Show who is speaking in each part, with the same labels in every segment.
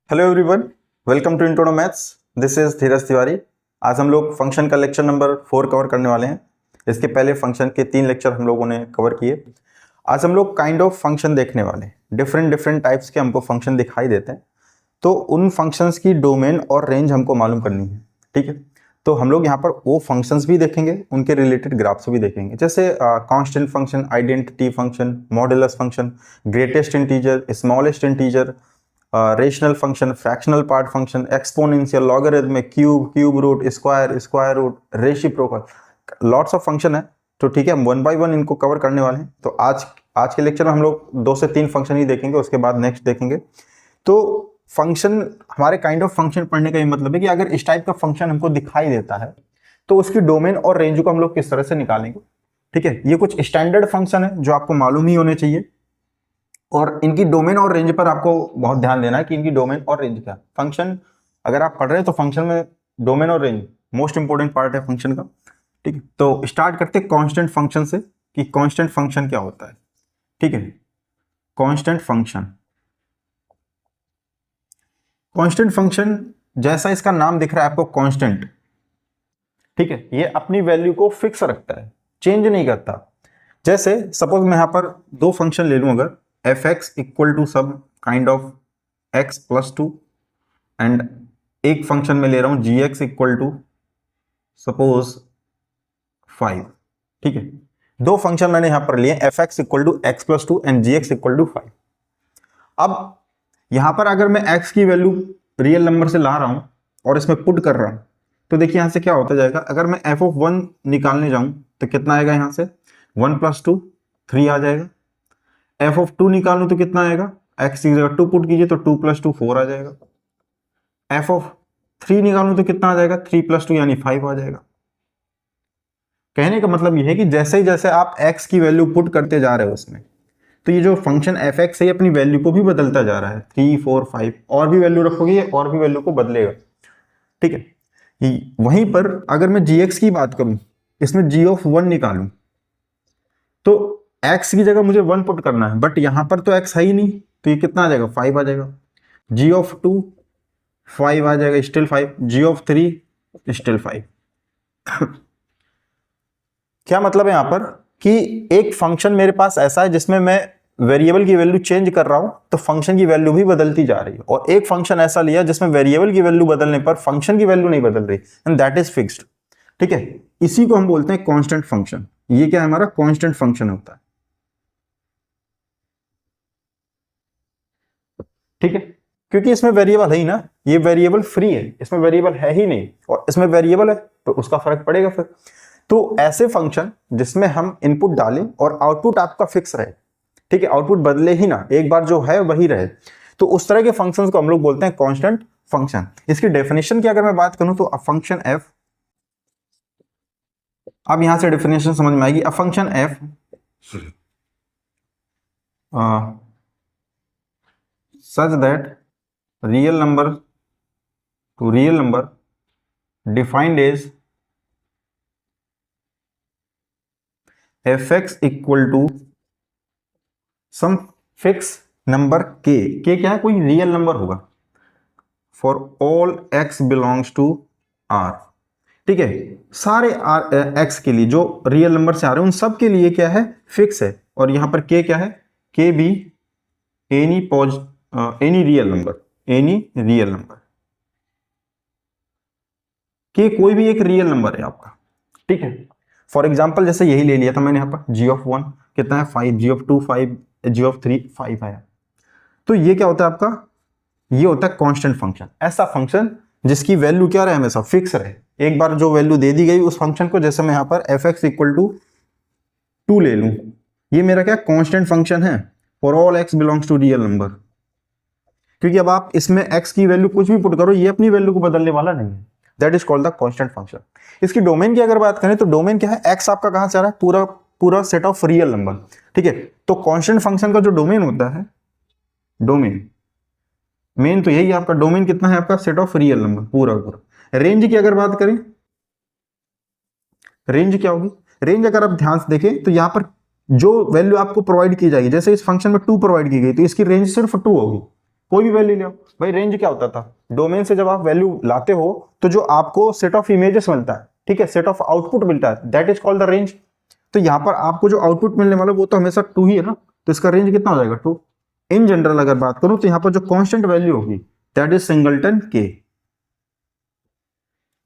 Speaker 1: Hello everyone, welcome to intro maths. This is Dheeraj Tiwari. आज हम लोग फंक्शन का लेक्चर नंबर 4 कवर करने वाले हैं। इसके पहले फंक्शन के 3 लेक्चर हम लोगों ने कवर किए। आज हम लोग काइंड ऑफ फंक्शन देखने वाले हैं। डिफरेंट टाइप्स के हमको फंक्शन दिखाई देते हैं, तो उन फंक्शंस की डोमेन और रेंज हमको मालूम करनी है। ठीक है, तो हम लोग यहाँ पर वो फंक्शंस भी देखेंगे, उनके रिलेटेड ग्राफ्स भी देखेंगे, जैसे constant function, identity function, modulus function, greatest integer, smallest integer, rational function, fractional part function, exponential, logarithmic, cube root, square root, reciprocal, lots of function है। तो ठीक है, हम 1 बाय 1 इनको कवर करने वाले हैं। तो आज के लेक्चर में हम लोग 2 से 3 फंक्शन ही देखेंगे, उसके बाद नेक्स्ट देखेंगे। तो फंक्शन, हमारे काइंड ऑफ फंक्शन पढ़ने का ये मतलब है कि अगर इस टाइप का फंक्शन हमको दिखाई देता है तो उसकी डोमेन और रेंज को हम लोग किस तरह से निकालेंगे। ठीक है, ये कुछ स्टैंडर्ड फंक्शन है जो आपको मालूम ही होने चाहिए, और इनकी डोमेन और रेंज पर आपको बहुत ध्यान देना है कि इनकी डोमेन और रेंज क्या। फंक्शन अगर आप पढ़ रहे हैं तो फंक्शन में डोमेन और रेंज मोस्ट इंपोर्टेंट पार्ट है फंक्शन का। ठीक है, तो स्टार्ट करते हैं कांस्टेंट फंक्शन से कि कांस्टेंट फंक्शन क्या होता है। ठीक है, कांस्टेंट फंक्शन, कांस्टेंट फंक्शन जैसा इसका नाम दिख रहा है आपको, कांस्टेंट। ठीक है, ये अपनी वैल्यू को फिक्स रखता है, चेंज नहीं करता। जैसे सपोज मैं यहां पर 2 फंक्शन ले लूं, अगर F x equal to some kind of X plus 2, and एक फंक्शन में ले रहा हूं G X equal to suppose 5। ठीक है, 2 फंक्शन मैंने यहां पर लिए, F x equal to X plus 2 and G X equal to 5। अब यहां पर अगर मैं एक्स की वैल्यू रियल नंबर से ला रहा हूं और इसमें पुट कर रहा हूं, तो देखिए यहां से क्या होता जाएगा। अगर मैं एफ ऑफ 1 निकालने जाऊं तो कितना आएगा, यहां से 1 + 2 3 आ जाएगा। एफ ऑफ 2 निकालूं तो कितना आएगा, एक्स की जगह 2 पुट कीजिए तो 2 + 2 4 आ जाएगा। एफ ऑफ 3 निकालूं तो कितना आ जाएगा, 3 + 2 यानी 5 आ जाएगा। कहने का मतलब यह है कि जैसे ही जैसे आप x की वैल्यू पुट करते जा रहे हो उसमें, तो ये जो फंक्शन एफ एक्स है अपनी वैल्यू को भी बदलता जा रहा है। 3 4 5 और भी वैल्यू रखोगे और भी वैल्यू को बदलेगा। ठीक है, वहीं पर अगर मैं जी एक्स की बात करूं, इसमें जी ऑफ 1 निकालूं तो x की जगह मुझे 1 पुट करना है, बट यहां पर तो x है ही नहीं, तो ये कितना आ जाएगा, 5 आ जाएगा। जी ऑफ 2 5 आ जाएगा, स्टिल 5। Ji of 3 still 5। क्या मतलब है यहां पर कि एक फंक्शन मेरे पास ऐसा है जिसमें मैं वेरिएबल की वैल्यू चेंज कर रहा हूं तो फंक्शन की वैल्यू भी बदलती जा रही है, और एक फंक्शन ऐसा लिया जिसमें वेरिएबल की वैल्यू बदलने पर फंक्शन की वैल्यू नहीं बदल रही, एंड दैट इज फिक्स्ड। ठीक है, इसी को हम बोलते हैं कांस्टेंट फंक्शन। ये क्या है, हमारा कांस्टेंट फंक्शन होता है। ठीक है, क्योंकि इसमें वेरिएबल है ही ना, ये वेरिएबल फ्री है, इसमें वेरिएबल है ही नहीं, और इसमें वेरिएबल है तो उसका फर्क पड़ेगा फिर। तो ऐसे फंक्शन जिसमें हम इनपुट डालें और आउटपुट आपका फिक्स रहे, ठीक है, आउटपुट बदले ही ना, एक बार जो है वही रहे, तो उस तरह के फंक्शंस को हम लोग बोलते हैं कांस्टेंट फंक्शन। इसकी डेफिनेशन की अगर मैं बात करूं तो अ फंक्शन एफ, अब यहां से डेफिनेशन समझ में आएगी। अ function F such that real number to real number defined as fx equal to some fixed number k क्या है, कोई रियल नंबर होगा, for all x belongs to r। ठीक है, सारे x के लिए जो रियल नंबर से आ रहे हैं उन सब के लिए क्या है, फिक्स है। और यहां पर k क्या है, k भी any real number, any real number, कि कोई भी एक रियल नंबर है आपका। ठीक है, फॉर एग्जांपल जैसे यही ले लिया था मैंने यहाँ पर, जी ऑफ 1 कितना है 5, जी ऑफ 2 5, जी ऑफ 3 5 आया। तो ये क्या होता है आपका, ये होता है कांस्टेंट फंक्शन। ऐसा फंक्शन जिसकी वैल्यू क्या रहे, हमेशा फिक्स रहे। एक बार जो वैल्यू दे दी गई उस फंक्शन को, जैसे मैं यहाँ पर एफ एक्स इक्वल टू 2 ले लूं, ये मेरा क्या कांस्टेंट फंक्शन है for all x belongs to real number. क्योंकि अब आप इसमें x की वैल्यू कुछ भी पुट करो, ये अपनी वैल्यू को बदलने वाला नहीं है। That is called the constant function. इसकी डोमेन की अगर बात करें तो डोमेन क्या है, x आपका कहां से आ रहा है, पूरा पूरा सेट ऑफ रियल नंबर। ठीक है, तो कांस्टेंट फंक्शन का जो डोमेन होता है, डोमेन मेन तो यही आपका डोमेन कितना है, आपका सेट ऑफ रियल नंबर पूरा पूरा। रेंज की अगर बात करें, रेंज क्या होगी, रेंज अगर आप ध्यान से देखें तो यहां पर जो वैल्यू आपको प्रोवाइड की जाएगी, जैसे इस फंक्शन में 2 प्रोवाइड की गई तो इसकी रेंज सिर्फ 2 होगी, कोई भी वैल्यू ले आओ। भाई रेंज क्या होता था, डोमेन से जब आप वैल्यू लाते हो तो जो आपको सेट ऑफ इमेजेस मिलता है, ठीक है, सेट ऑफ आउटपुट मिलता है, that is called the range. तो यहाँ पर आपको जो आउटपुट मिलने वाला वो तो हमेशा 2 ही है ना, तो इसका रेंज कितना हो जाएगा 2। इन जनरल अगर बात करूं तो यहाँ पर जो कांस्टेंट वैल्यू होगी दैट इज सिंगलटन के,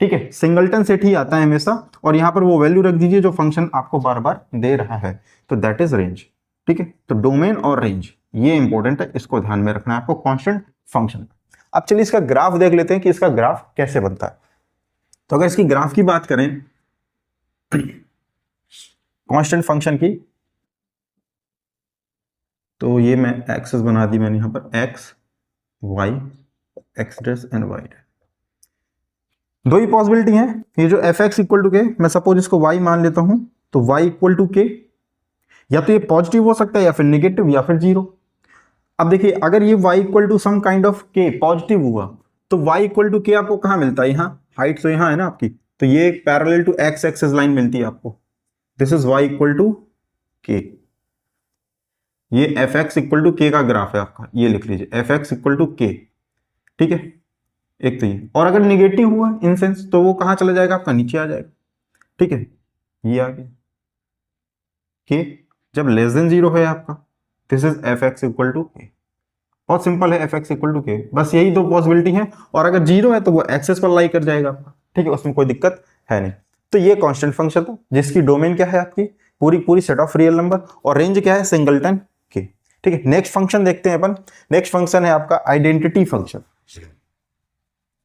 Speaker 1: ठीक है, सिंगलटन सेट ही आता है हमेशा, और यहाँ पर वो वैल्यू रख दीजिए जो फंक्शन आपको बार बार दे रहा है, तो दैट इज रेंज, ठीक है। तो डोमेन और रेंज ये इंपॉर्टेंट है, इसको ध्यान में रखना है आपको कांस्टेंट फंक्शन। अब चलिए इसका ग्राफ देख लेते हैं कि इसका ग्राफ कैसे बनता है। तो अगर इसकी ग्राफ की बात करें कांस्टेंट फंक्शन की, तो ये मैं एक्सेस बना दी मैंने यहाँ पर X Y, X dash and Y. दो ही पॉसिबिलिटी है, ये जो एफ एक्स इक्वल टू के, मैं सपोज इसको वाई मान लेता हूं, तो वाई इक्वल टू के, या तो ये पॉजिटिव हो सकता है या फिर नेगेटिव या फिर जीरो। अब देखिए अगर ये y equal to some kind of k positive हुआ तो y इक्वल टू के आपको कहां मिलता है, यहाँ हाइट तो यहाँ है ना आपकी, तो ये parallel to x axis line मिलती है आपको, this is y equal to k। ये F x equal to K का ग्राफ है आपका, ये लिख लीजिए एफ एक्स इक्वल टू के, ठीक है। एक तो ये, और अगर निगेटिव हुआ इन सेंस तो वो कहां चला जाएगा आपका, नीचे आ जाएगा, ठीक है। ये आ गया के जब लेस देन जीरो है आपका, this is F x equal to K. बहुत सिंपल है, एफ एक्स इक्वल टू के, बस यही दो पॉसिबिलिटी है, और अगर जीरो है तो वो एक्सेस पर लाई कर जाएगा आपका, ठीक है, उसमें कोई दिक्कत है नहीं। तो ये कांस्टेंट फंक्शन था जिसकी डोमेन क्या है आपकी पूरी पूरी सेट ऑफ रियल नंबर, और रेंज क्या है सिंगलटन के, ठीक है। नेक्स्ट फंक्शन देखते हैं अपन, नेक्स्ट फंक्शन है आपका आइडेंटिटी फंक्शन।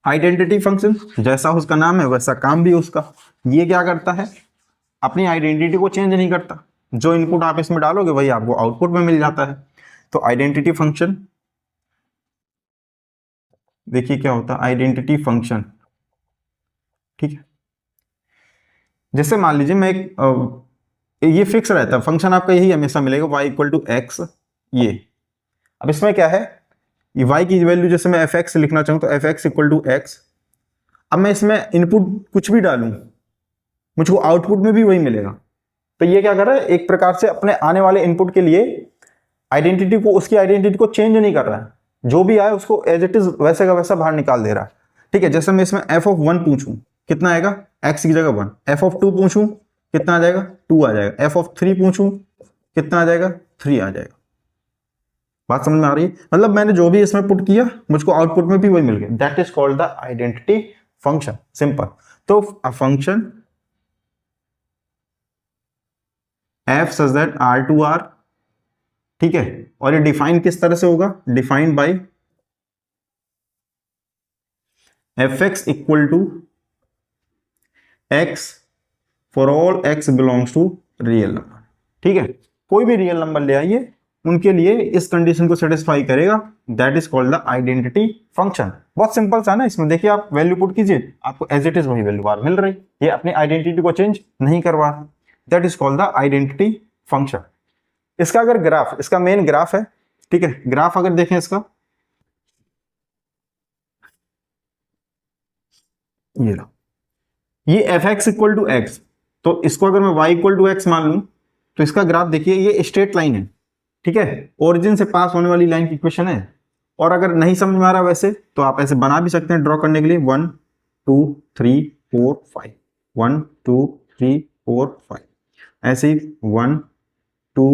Speaker 1: आइडेंटिटी फंक्शन जैसा उसका नाम है वैसा काम भी उसका, ये क्या करता है, अपनी आइडेंटिटी को चेंज नहीं करता, जो इनपुट आप इसमें डालोगे वही आपको आउटपुट में मिल जाता है। तो आइडेंटिटी फंक्शन देखिए क्या होता है, आइडेंटिटी फंक्शन, ठीक है। जैसे मान लीजिए मैं एक ये फिक्स रहता है फंक्शन आपका, यही हमेशा मिलेगा y इक्वल टू एक्स, ये। अब इसमें क्या है, ये y की वैल्यू जैसे मैं एफ एक्स लिखना चाहूँ तो F x equal to X. अब मैं इसमें इनपुट कुछ भी डालूं मुझको आउटपुट में भी वही मिलेगा। तो ये क्या कर रहा है, एक प्रकार से अपने आने वाले इनपुट के लिए आइडेंटिटी को, उसकी आइडेंटिटी को चेंज नहीं कर रहा है, जो भी आए उसको एज इट इज वैसे का वैसा बाहर निकाल दे रहा है, ठीक है। जैसे मैं इसमें एफ ऑफ 1 पूछूं कितना आएगा, एक्स की जगह 1, एफ ऑफ 2 पूछूं कितना आ जाएगा, 2 आ जाएगा, एफ ऑफ 3 पूछूं कितना आ जाएगा, 3 आ जाएगा। बात समझ में आ रही है, मतलब मैंने जो भी इसमें पुट किया मुझको आउटपुट में भी वही मिल गया, that is called the identity function, simple. तो a function f such that R to R, ठीक है, और ये डिफाइन किस तरह से होगा, defined by f x equal to x for all x belongs to real number, ठीक है। कोई भी रियल नंबर ले आइए उनके लिए इस कंडीशन को सेटिस्फाई करेगा, that is called the identity function. बहुत सिंपल सा ना, इसमें देखिए आप वैल्यू पुट कीजिए आपको एज इट इज वही वैल्यू बार मिल रही, ये अपनी आइडेंटिटी को चेंज नहीं करवा, that is called the identity function. इसका अगर ग्राफ, इसका मेन ग्राफ है, ठीक है, ग्राफ अगर देखें इसका, ये लो, ये F x equal to X, तो इसको अगर मैं वाई इक्वल टू एक्स मान लूं तो इसका ग्राफ देखिए ये स्ट्रेट लाइन है, ठीक है, ओरिजिन से पास होने वाली लाइन की इक्वेशन है। और अगर नहीं समझ में आ रहा वैसे तो आप ऐसे बना भी सकते हैं ड्रॉ करने के लिए, 1 2 3 4 5, 1 2 3 4 5, ऐसे ही 1 2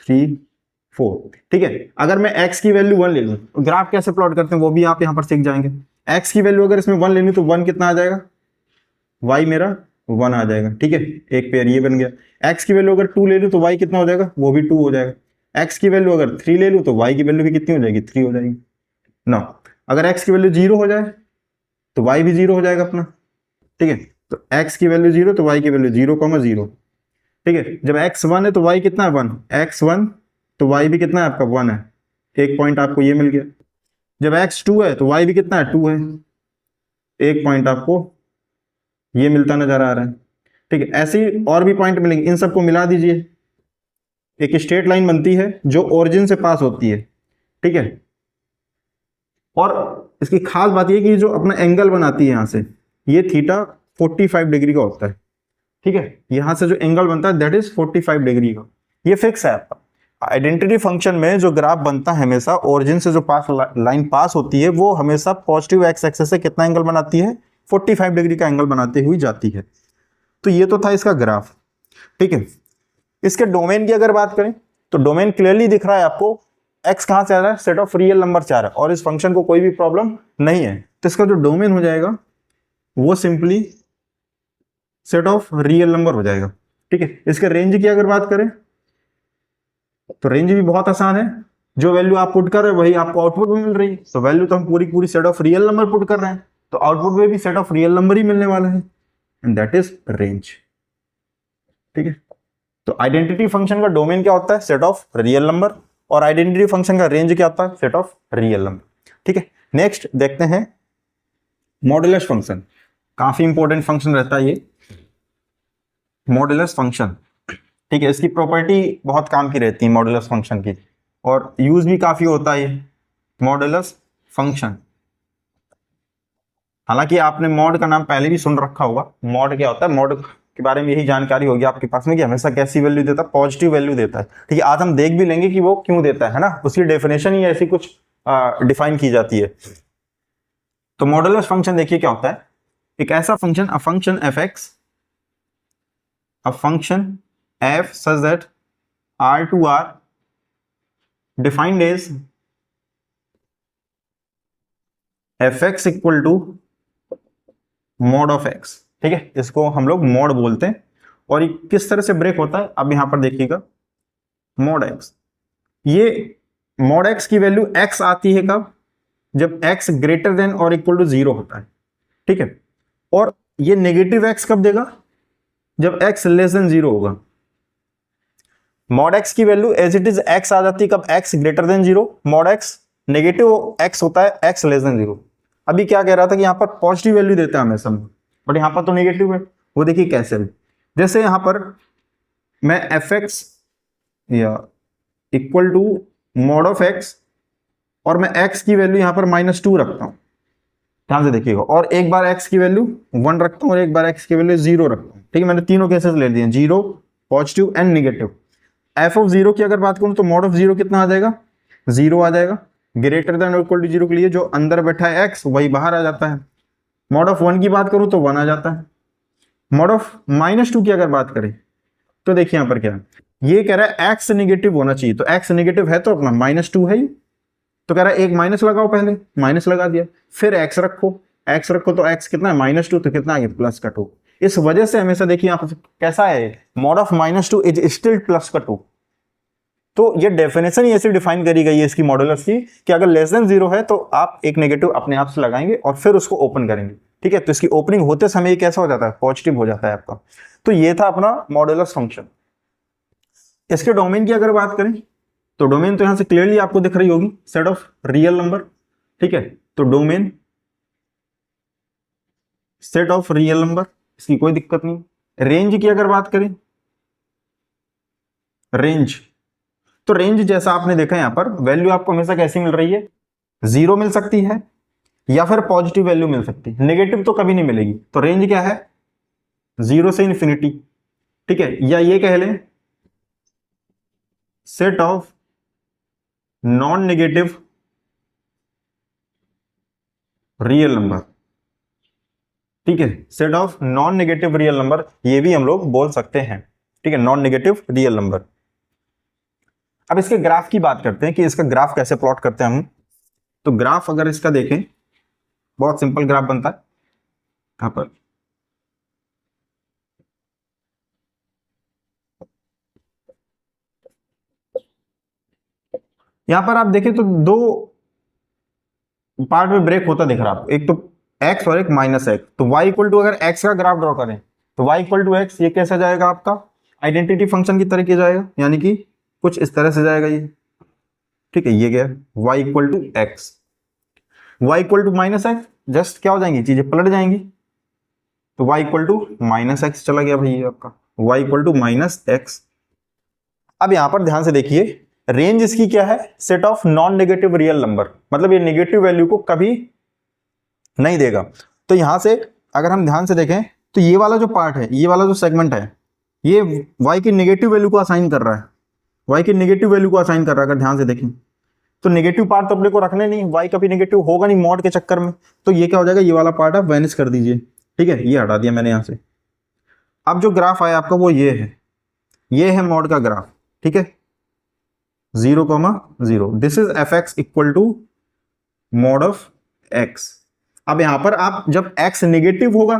Speaker 1: 3 4, ठीक है। अगर मैं x की वैल्यू 1 ले लूं, ग्राफ कैसे प्लॉट करते हैं वो भी आप यहां पर सीख जाएंगे। x की वैल्यू अगर इसमें 1 ले लूं तो 1 कितना आ जाएगा, y मेरा 1 आ जाएगा, ठीक है, एक पेयर ये बन गया। x की वैल्यू अगर 2 ले लूं तो y कितना हो जाएगा, वो भी 2 हो जाएगा। x की वैल्यू अगर 3 ले लूं तो y की वैल्यू भी कितनी हो जाएगी, 3 हो जाएगी ना। अगर x की वैल्यू 0 हो जाए तो y भी 0 हो जाएगा अपना, ठीक है। तो x की वैल्यू 0 तो y की वैल्यू 0,0, ठीक है। जब x 1 है तो y कितना है 1, x 1 तो y भी कितना है आपका 1 है, एक पॉइंट आपको ये मिल गया। जब x 2 है तो y भी कितना है 2 है, एक पॉइंट आपको ये मिलता नजर आ रहा है, ठीक है। ऐसे ही और भी पॉइंट मिलेंगे, इन सबको मिला दीजिए, एक स्ट्रेट लाइन बनती है जो ओरिजिन से पास होती है, ठीक है। और इसकी खास बात ये कि जो अपना एंगल बनाती है यहां से, ये थीटा 45 डिग्री का होता है, ठीक है। यहां से जो एंगल बनता है दैट इज 45 डिग्री का, ये फिक्स है आपका। आइडेंटिटी फंक्शन में जो ग्राफ बनता है हमेशा ओरिजिन से जो पास लाइन पास होती है वो हमेशा पॉजिटिव एक्स एक्सेस से कितना एंगल बनाती है, 45 डिग्री का एंगल बनाते हुई जाती है। तो ये तो था इसका ग्राफ, ठीक है। इसके डोमेन की अगर बात करें तो डोमेन क्लियरली दिख रहा है आपको, एक्स कहां से आ रहा है, सेट ऑफ रियल नंबर से आ रहा है और इस फंक्शन को कोई भी प्रॉब्लम नहीं है। तो इसका जो डोमेन हो जाएगा वो simply set of real number हो जाएगा, ठीक है। इसके रेंज की अगर बात करें तो रेंज भी बहुत आसान है, जो वैल्यू आप पुट कर रहे हो वही आपको आउटपुट में मिल रही है। तो वैल्यू तो हम पूरी पूरी set of real number put कर रहे हैं, तो आउटपुट में भी सेट ऑफ रियल नंबर ही मिलने वाला है, एंड दैट इज रेंज, ठीक है। तो आइडेंटिटी फंक्शन का डोमेन क्या होता है, सेट ऑफ रियल नंबर, और आइडेंटिटी फंक्शन का रेंज क्या होता है, सेट ऑफ रियल नंबर, ठीक है। नेक्स्ट देखते हैं मॉडुलस फंक्शन, काफी इंपॉर्टेंट फंक्शन रहता है ये मॉडुलस फंक्शन, ठीक है। इसकी प्रॉपर्टी बहुत काम की रहती है मॉडुलस फंक्शन की, और यूज भी काफी होता है मॉडुलस फंक्शन। हालांकि आपने मॉड का नाम पहले भी सुन रखा होगा, मॉड क्या होता है, मॉड के बारे में यही जानकारी होगी आपके पास में कि हमेशा कैसी वैल्यू देता है, पॉजिटिव वैल्यू देता है, ठीक है। आज हम देख भी लेंगे कि वो क्यों देता है ना, उसकी डेफिनेशन ही ऐसी कुछ डिफाइन की जाती है। तो मॉडुलस फंक्शन देखिए क्या होता है, एक ऐसा function, a function F x, a function f such that r to r defined as fx equal to mod of x, ठीक है। इसको हम लोग मॉड बोलते हैं। और ये किस तरह से ब्रेक होता है, अब यहां पर देखिएगा mod x, ये mod x की वैल्यू x आती है कब, जब x ग्रेटर देन और इक्वल टू 0 होता है, ठीक है। और ये नेगेटिव x कब देगा, जब x लेस देन 0 होगा। मॉड x की value as it is x आ जाती है कब, x greater than 0, mod x negative x होता है x लेस देन 0। अभी क्या कह रहा था कि यहां पर पॉजिटिव वैल्यू देता है हमेशा, बट यहां पर तो नेगेटिव है, वो देखिए कैसे है। जैसे यहां पर मैं fx या equal to mod of x और मैं x की वैल्यू यहां पर -2 रखता हूं, ध्यान से देखिएगा, और एक बार x की वैल्यू 1 रखता हूं और एक बार x की वैल्यू 0 रखता हूं, ठीक है। मैंने तीनों केसेस ले लिए, 0, positive and negative. F of 0 की अगर बात करूं तो मॉड ऑफ 0 कितना आ जाएगा, 0 आ जाएगा। ग्रेटर देन और इक्वल टू 0 के लिए जो अंदर बैठा है x वही बाहर आ जाता है। मॉड ऑफ 1 की बात करूं तो 1 आ जाता है। मॉड ऑफ -2 की अगर बात करें तो देखिए यहां पर क्या है, ये कह रहा है x नेगेटिव होना चाहिए, तो x नेगेटिव है तो अपना -2 है ही, तो कह रहा है एक माइनस लगाओ, पहले माइनस लगा दिया, फिर x रखो, तो x कितना है -2, तो कितना आ गया +2। इस वजह से हमेशा देखिए यहां पर कैसा है, मॉड ऑफ -2 इज स्टिल +2। तो ये डेफिनेशन ही ऐसी डिफाइन करी गई है इसकी मॉडुलस की कि अगर लेस देन 0 है तो आप एक नेगेटिव अपने आप से लगाएंगे और फिर उसको ओपन करेंगे, ठीक है। तो इसकी ओपनिंग होते समय ये कैसा हो जाता है, पॉजिटिव हो जाता है आपका। तो ये था अपना मॉडुलस फंक्शन। इसके डोमेन की अगर बात करें तो डोमेन तो यहां से क्लियरली आपको दिख रही होगी, सेट ऑफ रियल नंबर, ठीक है। तो domain set of real number, इसकी कोई दिक्कत नहीं। रेंज की अगर बात करें, रेंज, तो रेंज जैसा आपने देखा यहां पर वैल्यू आपको हमेशा कैसी मिल रही है, 0 मिल सकती है या फिर पॉजिटिव वैल्यू मिल सकती है, नेगेटिव तो कभी नहीं मिलेगी। तो रेंज क्या है, 0 से इन्फिनिटी, ठीक है। या ये कह लें set of non negative real number, ठीक है। Set of non negative real number, ये भी हम लोग बोल सकते हैं, ठीक है, नॉन नेगेटिव रियल नंबर। अब इसके ग्राफ की बात करते हैं कि इसका ग्राफ कैसे प्लॉट करते हैं हम। तो ग्राफ अगर इसका देखें, बहुत सिंपल ग्राफ बनता है। यहां पर आप देखें तो दो पार्ट में ब्रेक होता दिख रहा है आपको, एक तो x और एक -x। तो y इक्वल टू अगर x का ग्राफ ड्रॉ करें तो y इक्वल टू x, ये कैसा जाएगा आपका, आइडेंटिटी फंक्शन की तरीके जाएगा, यानी कि कुछ इस तरह से जाएगा ये, ठीक है। ये क्या है, y equal to x, y equal to -x, just क्या हो जाएंगी, चीजें पलट जाएंगी। तो y इक्वल टू -x चला गया भाई आपका, y इक्वल टू -x। अब यहां पर ध्यान से देखिए, रेंज इसकी क्या है, set of non negative real number, मतलब ये नेगेटिव वैल्यू को कभी नहीं देगा। तो यहां से अगर हम ध्यान से देखें तो ये वाला जो पार्ट है, ये वाला जो सेगमेंट है, ये y की नेगेटिव वैल्यू को असाइन कर रहा है, y की नेगेटिव वैल्यू को असाइन कर रहा है। अगर ध्यान से देखें तो नेगेटिव पार्ट तो अपने को रखने नहीं, y कभी नेगेटिव होगा नहीं मॉड के चक्कर में, तो ये क्या हो जाएगा, ये वाला पार्ट आप वैनिश कर दीजिए। ठीक है, ये हटा दिया मैंने यहां से। अब जो ग्राफ आया आपका वो ये है मॉड का ग्राफ। ठीक है, 0,0, this is F x equal to mod of X. अब यहां पर आप जब x नेगेटिव होगा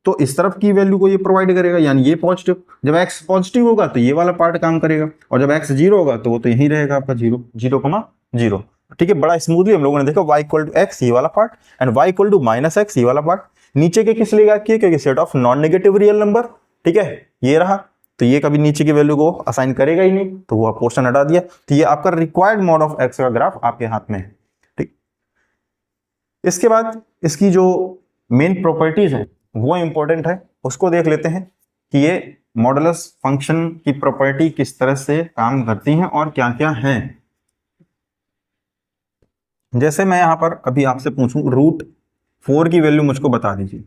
Speaker 1: तो इस तरफ की वैल्यू को ये प्रोवाइड करेगा, यानी ये पॉजिटिव। जब x पॉजिटिव होगा तो ये वाला पार्ट काम करेगा, और जब x 0 होगा तो वो तो यही रहेगा आपका 0,0। ठीक है, बड़ा स्मूथली हम लोगों ने देखा y इक्वल टू एक्स ये वाला part and y equal to minus X ये वाला पार्ट। नीचे के किस लिए किया, क्योंकि set of non negative real number. ठीक है, ये रहा, तो ये कभी नीचे की वैल्यू को असाइन करेगा ही नहीं, तो वो पोर्शन हटा दिया। तो ये आपका रिक्वायर्ड मॉड ऑफ एक्स का ग्राफ आपके हाथ में है। ठीक, इसके बाद इसकी जो मेन प्रॉपर्टीज है वो इंपॉर्टेंट है, उसको देख लेते हैं कि ये मॉडुलस फंक्शन की प्रॉपर्टी किस तरह से काम करती हैं और क्या क्या हैं। जैसे मैं यहां पर अभी आपसे पूछूं √4 की वैल्यू मुझको बता दीजिए।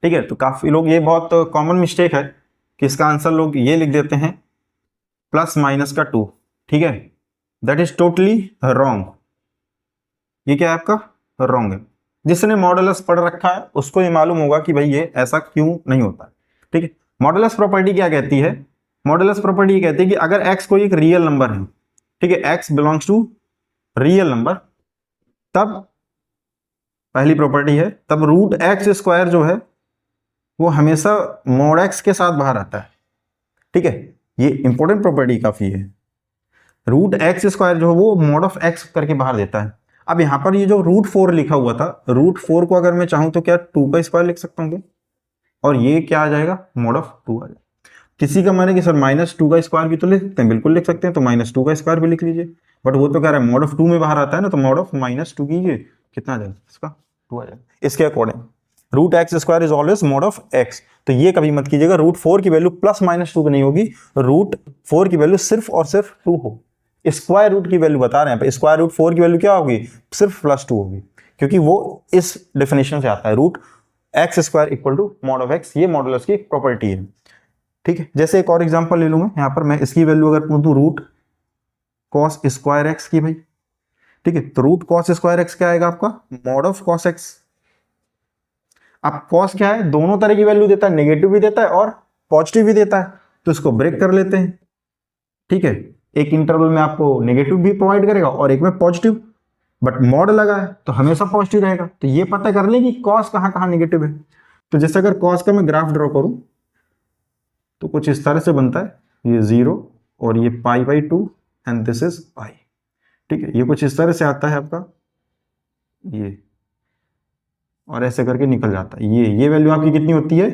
Speaker 1: ठीक है, तो काफी लोग, ये बहुत कॉमन मिस्टेक है कि इसका आंसर लोग ये लिख देते हैं +-2। ठीक है, दैट इज टोटली रॉन्ग। ये क्या है आपका रॉन्ग है। जिसने मॉडुलस पढ़ रखा है उसको ये मालूम होगा कि भाई ये ऐसा क्यों नहीं होता। ठीक है, मॉडुलस प्रॉपर्टी क्या कहती है, मॉडुलस प्रॉपर्टी ये कहती है कि अगर x कोई एक रियल नंबर है, ठीक है, x belongs to real number, तब पहली प्रॉपर्टी है, तब √x² जो है वो हमेशा मॉड x के साथ बाहर आता है। ठीक है, ये इंपॉर्टेंट प्रॉपर्टी काफी है। √x² जो है वो मॉड ऑफ x करके बाहर देता है। अब यहां पर ये जो √4 लिखा हुआ था, √4 को अगर मैं चाहूं तो क्या 2 का स्क्वायर लिख सकता हूँ, और ये क्या आ जाएगा, मॉड ऑफ 2 आ जाएगा। किसी का माने कि सर -2 का स्क्वायर भी तो लिख सकते हैं, बिल्कुल लिख सकते हैं, तो -2 का स्क्वायर भी लिख लीजिए, बट वो तो कह रहा है मॉड ऑफ 2 में बाहर आता है ना, तो मॉड ऑफ -2 कीजिए, कितना आ जाएगा इसका 2 आ जाएगा। इसके according √x² is always mod of x। तो ये कभी मत कीजिएगा √4 की वैल्यू +-2 नहीं होगी, √4 की वैल्यू सिर्फ और सिर्फ 2 हो। स्क्वायर रूट की वैल्यू बता रहे हैं, स्क्वायर रूट 4 की वैल्यू क्या होगी, सिर्फ +2 होगी, क्योंकि वो इस डेफिनेशन से आता है, √x² equal to mod of x। ये मॉडुलस की प्रॉपर्टी है। ठीक है, जैसे एक और एग्जांपल ले लूंगा यहाँ पर, मैं इसकी वैल्यू अगर पूछूं √cos² x की भाई, ठीक है, तो √cos² x क्या आएगा आपका, मॉड ऑफ cos x। अब cos क्या है, दोनों तरह की वैल्यू देता है, नेगेटिव भी देता है और पॉजिटिव भी देता है, तो इसको ब्रेक कर लेते हैं। ठीक है, एक इंटरवल में आपको नेगेटिव भी प्रोवाइड करेगा और एक में पॉजिटिव, बट मॉड लगा है तो हमेशा पॉजिटिव रहेगा। तो ये पता कर लें कि कॉस कहाँ कहाँ नेगेटिव है। तो जैसे अगर कॉस का मैं ग्राफ ड्रॉ करूं तो कुछ इस तरह से बनता है, ये 0 और ये π/2 एंड दिस इज पाई। ठीक है, ये कुछ इस तरह से आता है आपका ये, और ऐसे करके निकल जाता है। ये वैल्यू आपकी कितनी होती है,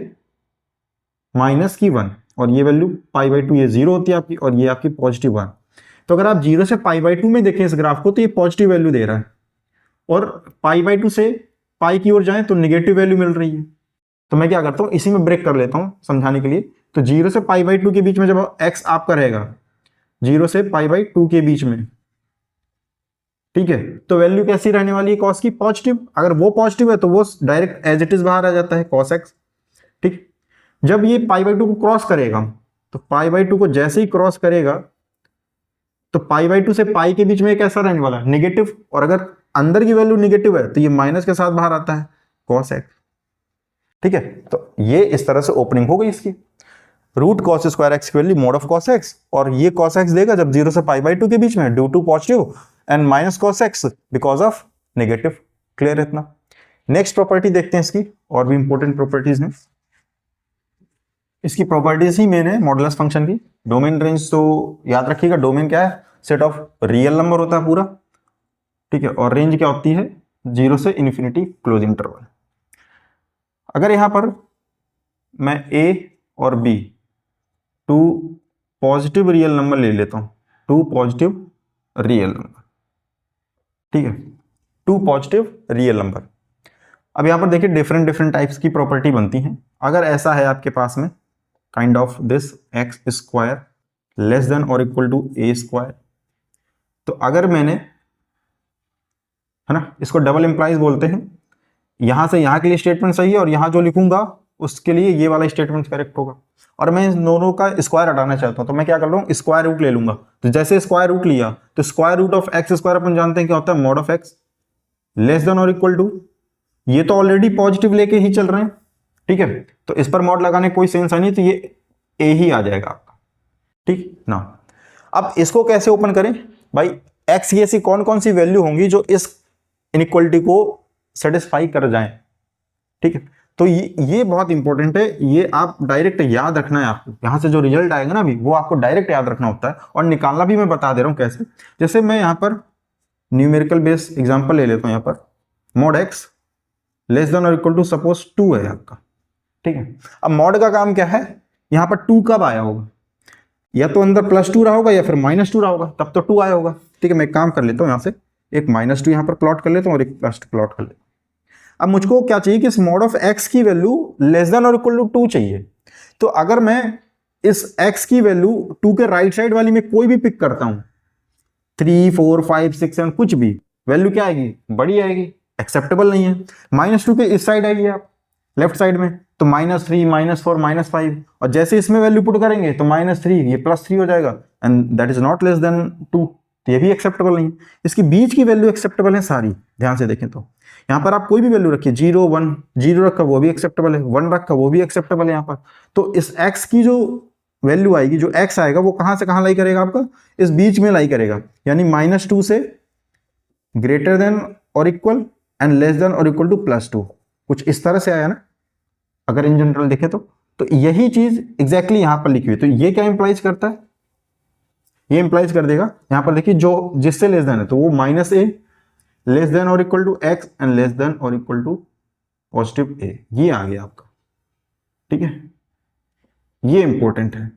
Speaker 1: -1, और ये वैल्यू π/2, ये 0 होती है आपकी, और ये आपकी +1। तो अगर आप 0 से π/2 में देखें इस ग्राफ को तो ये पॉजिटिव वैल्यू दे रहा है, और π/2 से पाई की ओर जाएं तो नेगेटिव वैल्यू मिल रही है। तो मैं क्या करता हूं, इसी में ब्रेक कर लेता हूं समझाने के लिए। तो 0 से π/2 के बीच में जब x आपका रहेगा 0 से π/2 के बीच में, ठीक है, तो वैल्यू कैसी रहने वाली है कॉस की, पॉजिटिव। अगर वो पॉजिटिव है तो वो डायरेक्ट एज इट इज बाहर आ जाता है cos x। ठीक, जब ये π/2 को क्रॉस करेगा, तो π/2 को जैसे ही क्रॉस करेगा तो π/2 से पाई के बीच में कैसा रहने वाला है, नेगेटिव, और अगर अंदर की वैल्यू नेगेटिव है तो ये माइनस के साथ बाहर आता है cos x। ठीक है, तो ये इस तरह से ओपनिंग हो गई इसकी। √cos² x की value mod of cos x, और ये cos x देगा जब 0 से π/2 के बीच में, due to positive, and -cos x because of negative. Clear है इतना। नेक्स्ट प्रॉपर्टी देखते हैं इसकी, और भी इंपॉर्टेंट प्रॉपर्टीज हैं इसकी। प्रॉपर्टीज ही मेन है मॉडुलस फंक्शन की। डोमेन रेंज तो याद रखिएगा, डोमेन क्या है, सेट ऑफ रियल नंबर होता है पूरा। ठीक है, और रेंज क्या होती है, 0 से इन्फिनिटी क्लोज इंटरवल। अगर यहां पर मैं a और b 2 पॉजिटिव रियल नंबर ले लेता हूं, 2 पॉजिटिव रियल नंबर, ठीक है, 2 पॉजिटिव रियल नंबर। अब यहां पर देखिए डिफरेंट डिफरेंट टाइप्स की प्रॉपर्टी बनती हैं। अगर ऐसा है आपके पास में kind of this x² less than और इक्वल टू a², तो अगर मैंने, है ना, इसको डबल इंप्लाइज बोलते हैं, यहां से यहां के लिए स्टेटमेंट सही है और यहां जो लिखूंगा उसके लिए ये वाला स्टेटमेंट करेक्ट होगा। और मैं इन दोनों का स्क्वायर हटाना चाहता हूं तो मैं क्या कर रहा हूं, स्क्वायर रूट ले लूंगा। तो जैसे स्क्वायर रूट लिया तो square root of X square अपन जानते हैं क्या होता है, mod of X less than और इक्वल टू, ये तो ऑलरेडी पॉजिटिव लेके ही चल रहे हैं, ठीक है, तो इस पर मॉड लगाने कोई सेंस नहीं, तो ये ए ही आ जाएगा आपका, ठीक ना। अब इसको कैसे ओपन करें भाई, एक्स की ऐसी कौन कौन सी वैल्यू होंगी जो इस इनइक्वलिटी को सेटिस्फाई कर जाएं, ठीक है। तो ये बहुत इंपॉर्टेंट है, ये आप डायरेक्ट याद रखना है आपको, यहां से जो रिजल्ट आएगा ना अभी वो आपको डायरेक्ट याद रखना होता है, और निकालना भी मैं बता दे रहा हूं कैसे। जैसे मैं यहां पर न्यूमेरिकल बेस एग्जांपल ले लेता हूं, यहां पर मॉड एक्स लेस देन और इक्वल टू सपोज 2 है आपका, ठीक है। अब मॉड का काम क्या है, यहां पर 2 कब आया होगा, या तो अंदर +2 रहा होगा या फिर -2 रहा होगा, तब तो 2 आया होगा, ठीक है। मैं एक काम कर लेता हूं, यहां से एक -2 यहां पर प्लॉट कर लेता हूं और एक +2 प्लॉट कर लेता हूं। अब मुझको क्या चाहिए कि इस मॉड ऑफ एक्स की वैल्यू लेस देन और इक्वल टू 2 चाहिए। तो अगर मैं इस एक्स की वैल्यू 2 के राइट साइड वाली में कोई भी पिक करता हूं, 3 4 5 6 7 कुछ भी, वैल्यू क्या आएगी, बड़ी आएगी, एक्सेप्टेबल नहीं है। -2 के इस साइड आएगी आप लेफ्ट साइड में, तो -3 -4 -5, और जैसे इसमें वैल्यू पुट करेंगे तो -3 ये +3 हो जाएगा, and that is not less than 2, तो ये भी एक्सेप्टेबल नहीं है। इसकी बीच की वैल्यू एक्सेप्टेबल है सारी, ध्यान से देखें तो यहां पर आप कोई भी वैल्यू रखिए, 0 1 0 रखा वो भी एक्सेप्टेबल है, 1 रखा वो भी एक्सेप्टेबल है यहां पर। तो इस x की जो वैल्यू आएगी, जो x आएगा वो कहां से कहां लाई करेगा आपका, इस बीच में लाई करेगा, यानी -2 से ग्रेटर देन और इक्वल एंड लेस देन और इक्वल टू +2, कुछ इस तरह से आया ना अगर इन जनरल देखें तो यही चीज एग्जैक्टली यहां पर लिखी हुई। तो ये क्या इंप्लाइज करता है, ये इंप्लाइज कर देगा यहां पर देखिए, जो जिससे लेस देन है तो वो -a लेस देन और equal to x and less than और इक्वल टू पॉजिटिव a, ये आ गया आपका, ठीक है, ये इंपॉर्टेंट है,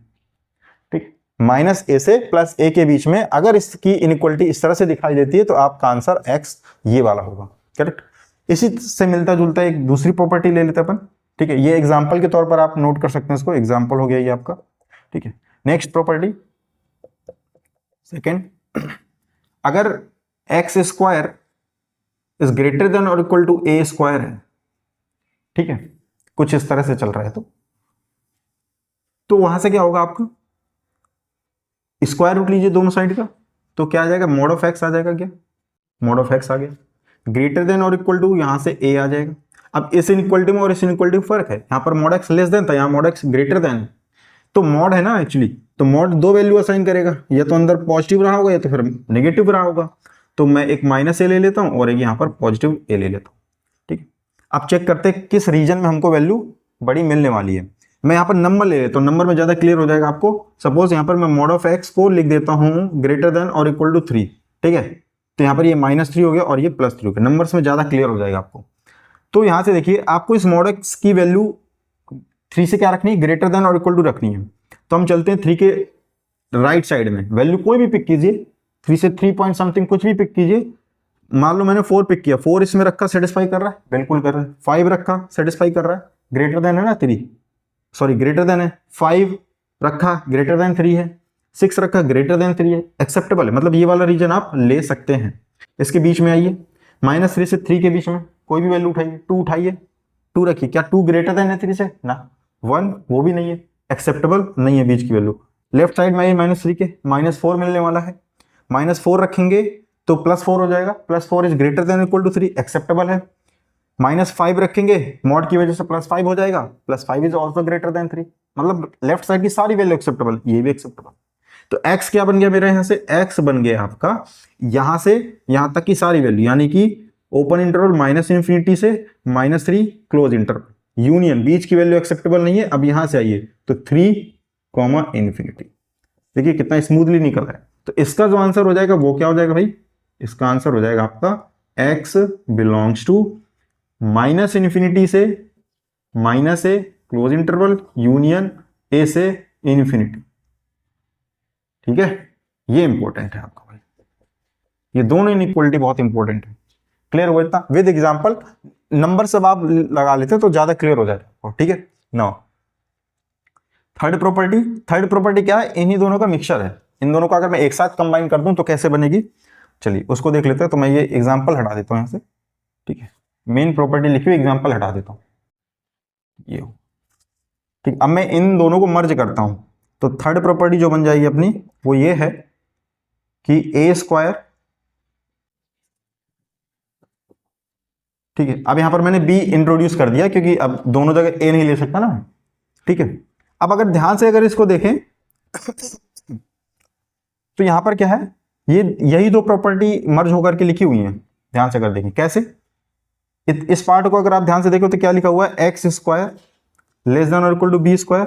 Speaker 1: ठीक। -a से +a के बीच में अगर इसकी इनइक्वलिटी इस तरह से दिखाई देती है तो आपका आंसर x ये वाला होगा, करेक्ट। इसी से मिलता जुलता एक दूसरी प्रॉपर्टी ले लेते अपन, ठीक है, ये एग्जांपल के तौर पर आप नोट कर सकते हैं, इसको एग्जांपल हो गया ये आपका, ठीक है। नेक्स्ट प्रॉपर्टी सेकेंड, अगर x square is greater than और इक्वल टू a स्क्वायर है, ठीक है, कुछ इस तरह से चल रहा है, तो वहां से क्या होगा आपका, स्क्वायर रूट लीजिए दोनों साइड का, तो क्या आ जाएगा, मॉड ऑफ एक्स आ जाएगा, क्या मॉड ऑफ एक्स आ गया, ग्रेटर देन और इक्वल टू यहां से a आ जाएगा। अब इस इनइक्वलिटी में और इस इनइक्वलिटी में फर्क है, यहां पर मॉड एक्स लेस देन था, यहां मॉड एक्स ग्रेटर देन है, तो मॉड है ना एक्चुअली, तो मॉड दो वैल्यू असाइन करेगा, या तो अंदर पॉजिटिव रहा होगा या तो फिर नेगेटिव रहा होगा, तो मैं एक -a ले लेता हूं और एक यहां पर पॉजिटिव a ले लेता हूं, ठीक है। अब चेक करते हैं किस रीजन में हमको वैल्यू बड़ी मिलने वाली है। मैं यहां पर नंबर ले लेता हूं, नंबर में ज्यादा क्लियर हो जाएगा आपको। सपोज यहां पर मैं मॉड ऑफ एक्स को लिख देता हूं ग्रेटर देन और इक्वल टू 3, ठीक है, तो यहां पर ये -3 हो गया और ये +3 हो गया, नंबर्स में ज्यादा क्लियर हो जाएगा आपको। तो यहां से देखिए आपको इस मॉड एक्स की वैल्यू 3 से क्या रखनी है, ग्रेटर देन और इक्वल टू रखनी है। तो हम चलते हैं 3 के राइट साइड में, वैल्यू कोई भी पिक कीजिए, 3 से 3 पॉइंट समथिंग कुछ भी पिक कीजिए। मान लो मैंने 4 पिक किया, 4 इसमें रखा, सेटिस्फाई कर रहा है, बिल्कुल कर रहा है। 5 रखा, सेटिस्फाई कर रहा है, ग्रेटर देन है ना 3, सॉरी ग्रेटर देन है। 5 रखा, ग्रेटर देन 3 है। 6 रखा, ग्रेटर देन 3 है, एक्सेप्टेबल है, मतलब ये वाला रीजन आप ले सकते हैं। इसके बीच में आइए, -3 से 3 के बीच में कोई भी वैल्यू उठाइए, 2 उठाइए, 2 रखिए, क्या 2 ग्रेटर देन है 3 से ना, 1 वो भी नहीं है, एक्सेप्टेबल नहीं है बीच की वैल्यू। लेफ्ट साइड में आइए -3 के, -4 मिलने वाला है, -4 रखेंगे तो +4 हो जाएगा, +4 is greater than equal to 3, acceptable है। -5 रखेंगे, मॉड की वजह से +5 हो जाएगा, +5 इज ऑल्सो ग्रेटर देन 3, मतलब लेफ्ट साइड की सारी वैल्यू एक्सेप्टेबल, ये भी एक्सेप्टेबल। तो x क्या बन गया मेरा, यहां से x बन गया आपका यहां से यहां तक की सारी वैल्यू, यानी कि ओपन इंटरवल -∞ से -3 क्लोज इंटरवल, यूनियन बीच की वैल्यू एक्सेप्टेबल नहीं है। अब यहां से आइए तो 3, ∞, देखिए कितना स्मूथली निकल रहा है। तो इसका जो आंसर हो जाएगा वो क्या हो जाएगा भाई, इसका आंसर हो जाएगा आपका x बिलोंग्स टू -∞ से -a close interval union a से ∞, ठीक है। ये इंपॉर्टेंट है आपका भाई, ये दोनों इनइक्वालिटी बहुत इंपॉर्टेंट है। क्लियर हो जाता विद एग्जांपल, नंबर सब आप लगा लेते तो ज्यादा क्लियर हो जाता, ठीक है। नाउ थर्ड प्रॉपर्टी क्या है, इन्हीं दोनों का मिक्सचर है। इन दोनों का अगर मैं एक साथ कंबाइन कर दूं तो कैसे बनेगी, चलिए उसको देख लेते हैं। तो मैं ये एग्जांपल हटा देता हूं यहां से, ठीक है, मेन प्रॉपर्टी लिखी हुई एग्जांपल हटा देता हूं, ये ठीक, अब मैं इन दोनों को मर्ज करता हूं तो थर्ड प्रॉपर्टी जो बन जाएगी अपनी वो ये है कि ए स्क्वायर, ठीक है। अब यहां पर मैंने बी इंट्रोड्यूस कर दिया क्योंकि अब दोनों जगह ए नहीं ले सकता ना, ठीक है। अब अगर ध्यान से अगर इसको देखें तो यहां पर क्या है, ये यही दो प्रॉपर्टी मर्ज होकर के लिखी हुई हैं। ध्यान से अगर देखें कैसे, इस पार्ट को अगर आप ध्यान से देखो तो क्या लिखा हुआ है, एक्स स्क्वायर लेस देन और इक्वल टू बी स्क्वायर,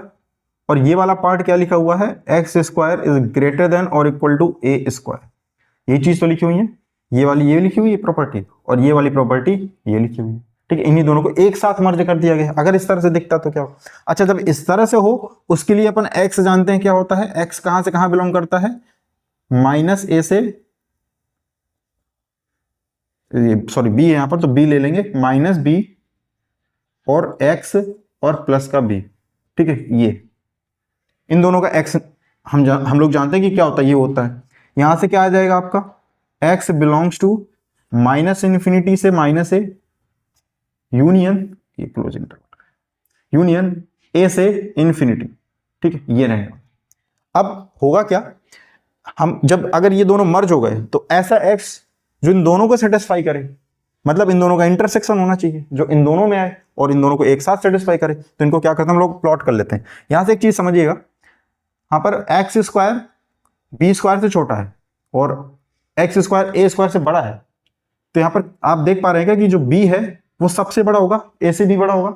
Speaker 1: और ये वाला पार्ट क्या लिखा हुआ है, x square is greater than और इक्वल टू ए स्क्वायर। ये चीज तो लिखी हुई है, ये वाली ये लिखी हुई है प्रॉपर्टी, और ये वाली प्रॉपर्टी ये लिखी हुई है, ठीक है। इन्हीं दोनों को एक साथ मर्ज कर दिया गया। अगर इस तरह से दिखता तो क्या हो, अच्छा जब इस तरह से हो उसके लिए अपन एक्स जानते हैं क्या होता है, एक्स कहां से कहां बिलोंग करता है, माइनस ए से, सॉरी बी है यहां पर तो बी ले लेंगे, माइनस बी और एक्स और प्लस का बी, ठीक है। ये इन दोनों का एक्स हम लोग जानते हैं कि क्या होता है, ये होता है। यहां से क्या आ जाएगा आपका, X belongs to minus infinity से माइनस ए यूनियन, ये क्लोज इंटरवल यूनियन ए से इन्फिनिटी, ठीक है, ये रहेगा। अब होगा क्या, हम जब अगर ये दोनों मर्ज हो गए तो ऐसा एक्स जो इन दोनों को सेटिस्फाई करे, मतलब इन दोनों का इंटरसेक्शन होना चाहिए जो इन दोनों में आए और इन दोनों को एक साथ सेटिस्फाई करे। तो इनको क्या करते हैं हम लोग, प्लॉट कर लेते हैं। यहां से एक चीज समझिएगा, यहां पर एक्स स्क्वायर बी स्क्वायर से छोटा है और एक्स स्क्वायर ए स्क्वायर से बड़ा है, तो यहां पर आप देख पा रहे हैं कि जो बी है वो सबसे बड़ा होगा, ए से भी बड़ा होगा,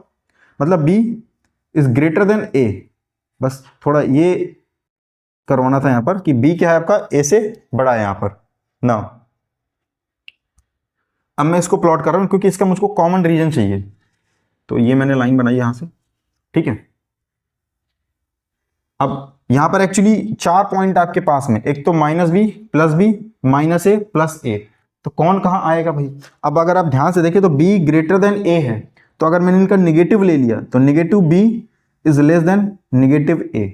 Speaker 1: मतलब बी इज ग्रेटर देन ए। बस थोड़ा ये करवाना था यहां पर कि बी क्या है आपका, ए से बड़ा है यहां पर ना। अब मैं इसको प्लॉट कर रहा हूं क्योंकि इसका मुझको कॉमन रीजन चाहिए, तो ये मैंने लाइन बनाई यहां से, ठीक है। अब यहां पर एक्चुअली 4 पॉइंट आपके पास में, एक तो माइनस बी माइनस ए प्लस ए, तो कौन कहां आएगा भाई। अब अगर आप ध्यान से देखें तो बी ग्रेटर देन ए है, तो अगर मैंने इनका निगेटिव ले लिया तो negative b is less than negative a,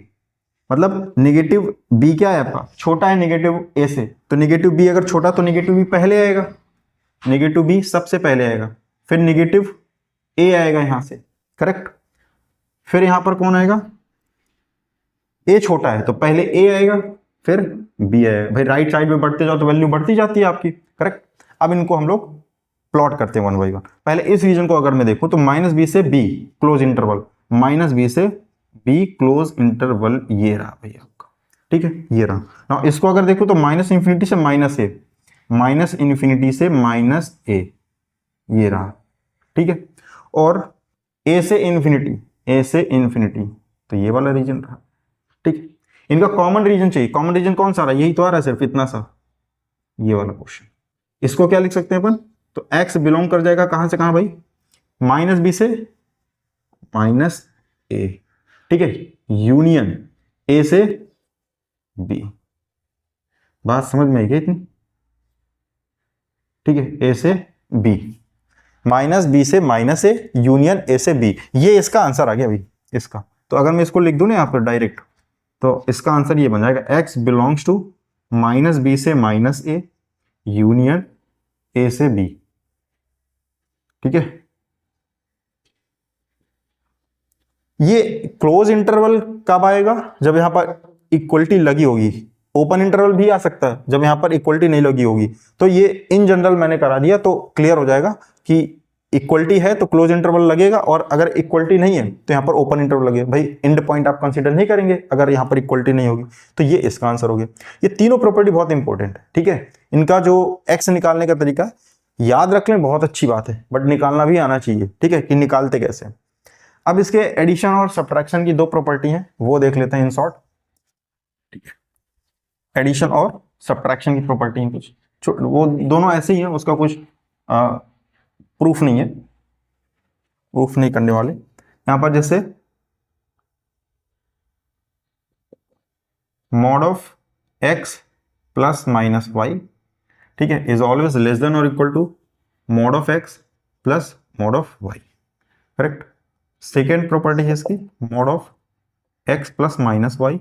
Speaker 1: मतलब निगेटिव बी क्या है आपका, छोटा है निगेटिव ए से, तो निगेटिव बी अगर छोटा तो निगेटिव बी पहले आएगा, निगेटिव बी सबसे पहले आएगा, फिर निगेटिव ए आएगा यहां से, करेक्ट। फिर यहां पर कौन आएगा, ए छोटा है तो पहले ए आएगा फिर बी आएगा। भाई राइट साइड में बढ़ते जाओ तो वैल्यू बढ़ती जाती है आपकी, करेक्ट। अब इनको हम लोग प्लॉट करते हैं वन बाई वन। पहले इस रीजन को अगर मैं देखूं तो माइनस बी से B close interval, minus B से बी क्लोज इंटरवल, ये रहा भैया आपका, ठीक है, ये रहा ना। इसको अगर देखो तो माइनस इंफिनिटी से माइनस ए, माइनस इंफिनिटी से माइनस ए, ये रहा, ठीक है। और ए से इन्फिनिटी, ए से इन्फिनिटी, तो ये वाला रीजन रहा, ठीक। इनका कॉमन रीजन चाहिए, कॉमन रीजन कौन सा रहा, यही तो आ रहा है सिर्फ इतना सा, ये वाला क्वेश्चन। इसको क्या लिख सकते हैं अपन, तो x बिलोंग कर जाएगा कहां से कहां भाई, माइनस बी से माइनस ए, ठीक है, यूनियन ए से बी। बात समझ में आई क्या इतनी, ठीक है, ए से बी, माइनस बी से माइनस ए यूनियन ए से बी, ये इसका आंसर आ गया भाई इसका। तो अगर मैं इसको लिख दूं ना यहां पर डायरेक्ट, तो इसका आंसर ये बन जाएगा, x belongs to minus B से माइनस ए यूनियन ए से बी, ठीक है। ये क्लोज इंटरवल कब आएगा, जब यहां पर इक्वलिटी लगी होगी। ओपन इंटरवल भी आ सकता है जब यहां पर इक्वलिटी नहीं लगी होगी। तो ये इन जनरल मैंने करा दिया तो क्लियर हो जाएगा कि इक्वलिटी है तो क्लोज इंटरवल लगेगा, और अगर इक्वलिटी नहीं है तो यहां पर ओपन इंटरवल लगेगा। भाई एंड पॉइंट आप कंसीडर नहीं करेंगे अगर यहां पर इक्वलिटी नहीं होगी, तो ये इसका आंसर हो गया। ये तीनों प्रॉपर्टी बहुत इंपॉर्टेंट है, ठीक है। इनका जो एक्स निकालने का तरीका याद रख लें, बहुत अच्छी बात है, बट निकालना भी आना चाहिए, ठीक है, कि निकालते कैसे। अब इसके एडिशन और सब्ट्रैक्शन की दो प्रॉपर्टी हैं, वो देख लेते हैं इन शॉर्ट, ठीक है। एडिशन और सब्ट्रैक्शन की प्रॉपर्टी है कुछ, वो दोनों ऐसे ही हैं, उसका कुछ प्रूफ नहीं है, प्रूफ नहीं करने वाले। यहां पर जैसे mod of X plus minus Y, ठीक है, इज ऑलवेज लेस देन और equal to mod of X plus mod of Y, correct. Second property है इसकी, mod of X plus minus Y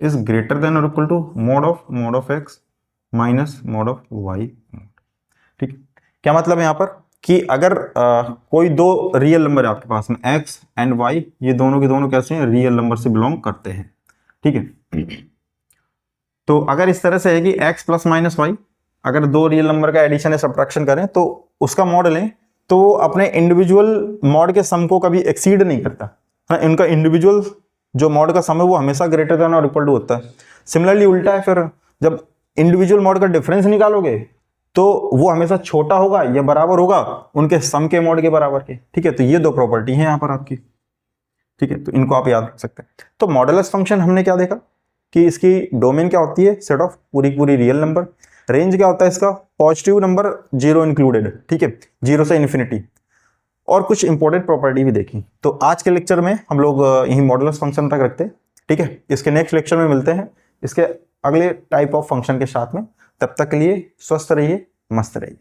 Speaker 1: is greater than और equal to mod of X minus mod of Y, ठीक। क्या मतलब है यहां पर, कि अगर कोई दो रियल नंबर है आपके पास में x एंड y, ये दोनों के दोनों कैसे हैं, रियल नंबर से बिलोंग करते हैं, ठीक है। तो अगर इस तरह से है कि x प्लस माइनस वाई, अगर दो रियल नंबर का एडिशन या सब्ट्रैक्शन करें तो उसका मॉड लें तो अपने इंडिविजुअल मॉड के सम को कभी एक्सीड नहीं करता है। इनका इंडिविजुअल जो मॉड का सम है वो हमेशा ग्रेटर देन और इक्वल टू होता है। सिमिलरली उल्टा है, फिर जब इंडिविजुअल मॉड का डिफरेंस निकालोगे तो वो हमेशा छोटा होगा या बराबर होगा उनके सम के मॉड के बराबर के, ठीक है। तो ये दो प्रॉपर्टी हैं यहाँ पर आपकी, ठीक है। तो इनको आप याद रख सकते हैं। तो मॉडुलस फंक्शन हमने क्या देखा कि इसकी डोमेन क्या होती है, सेट ऑफ पूरी रियल नंबर। रेंज क्या होता है इसका, पॉजिटिव नंबर जीरो इंक्लूडेड, ठीक है, जीरो से इन्फिनिटी। और कुछ इंपॉर्टेंट प्रॉपर्टी भी देखी। तो आज के लेक्चर में हम लोग यही मॉडुलस फंक्शन तक रखते हैं, ठीक है। इसके नेक्स्ट लेक्चर में मिलते हैं इसके अगले टाइप ऑफ फंक्शन के साथ में। तब तक के लिए स्वस्थ रहिए, मस्त रहिए।